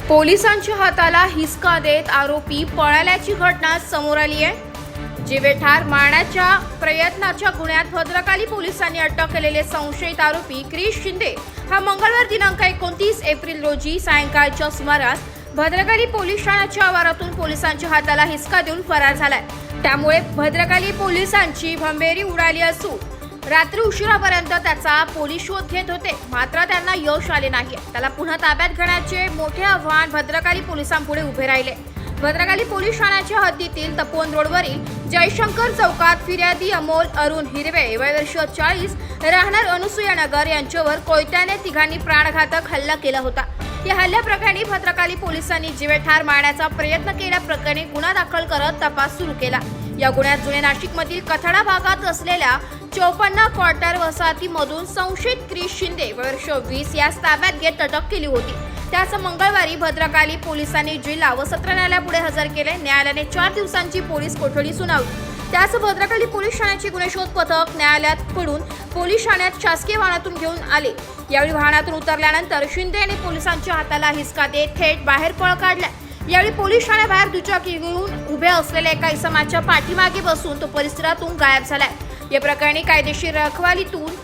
पोलिसांच्या हाताला हिसका देत आरोपी पळाल्याची घटना समोर आली आहे। जीवे ठार मारण्याच्या प्रयत्नाच्या गुन्ह्यात भद्रकाली पोलिसांनी अटक केलेले संशयित आरोपी क्रिश शिंदे हा मंगळवार दिनांक 29 एप्रिल रोजी सायंकाळच्या सुमारास भद्रकाली पोलीस ठाण्याच्या आवारातून पोलिसांच्या हाताला हिसका देऊन फरार झालाय। त्यामुळे भद्रकाली पोलिसांची भंबेरी उडाली असून रात्री उशिरापर्यंत त्याचा पोलीस शोध घेत होते, मात्र त्यांना यश आले नाही। त्याला पुन्हा ताब्यात घेण्याचे मोठे आव्हान भद्रकाली पोलिसांपुढे उभे राहिले। भद्रकाली पोलीस ठाण्याच्या हद्दीतील तपोवन रोडवरील जयशंकर चौकात फिर्यादी अमोल अरुण हिरवे वय वर्ष 40 राहणार अनुसूया नगर यांच्यावर कोयत्याने तिघांनी प्राणघातक हल्ला केला होता। या हल्ल्याप्रकरणी भद्रकाली पोलिसांनी जीवे ठार मारण्याचा प्रयत्न केल्याप्रकरणी गुन्हा दाखल करत तपास सुरू केला। या गुन्ह्यात जुने नाशिकमधील कथाडा भागात असलेल्या 54 क्वार्टर वसाहतीमधून संशयित क्रिश शिंदे वर्ष 20 यास ताब्यात घेत अटक केली होती। त्याच मंगळवारी भद्रकाली पोलिसांनी जिल्हा व सत्र न्यायालयापुढे हजर केले। न्यायालयाने 4 दिवसांची पोलीस कोठडी सुनावली। त्याच भद्रकाली पोलीस ठाण्याचे गुन्हे शोध पथक न्यायालयात पडून पोलीस ठाण्यात शासकीय वाहनातून घेऊन आले। यावेळी वाहनातून उतरल्यानंतर शिंदे यांनी पोलिसांच्या हाताला हिसका देत थेट बाहेर पळ काढला। यावेळी पोलीस ठाण्याबाहेर दुचाकी घेऊन उभे असलेल्या एका इसमाच्या पाठीमागे बसून तो परिसरातून गायब झालाय। या प्रकरणी कायदेशीर रखवालीतून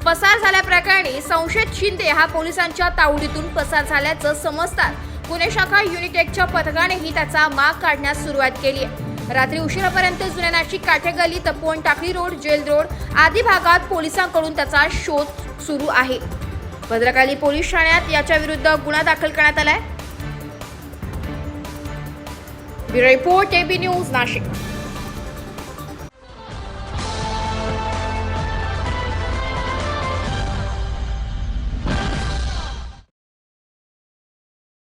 पसार झाल्याप्रकरणी संशयित शिंदे हा पोलिसांच्या तावडीतून पसार झाल्याचं समजतात गुन्हे शाखा युनिट 1च्या पथकानेही त्याचा माग काढण्यास सुरुवात केली आहे। रात्री उशिरापर्यंत जुन्या Nashik Kathegalli Tapovan Takli road jail road आदी भागात पोलिसांकडून त्याचा शोध सुरू आहे। भद्रकाली पोलीस ठाण्यात याच्या विरुद्ध गुन्हा दाखल करण्यात आलाय। Bureau report AB news Nashik.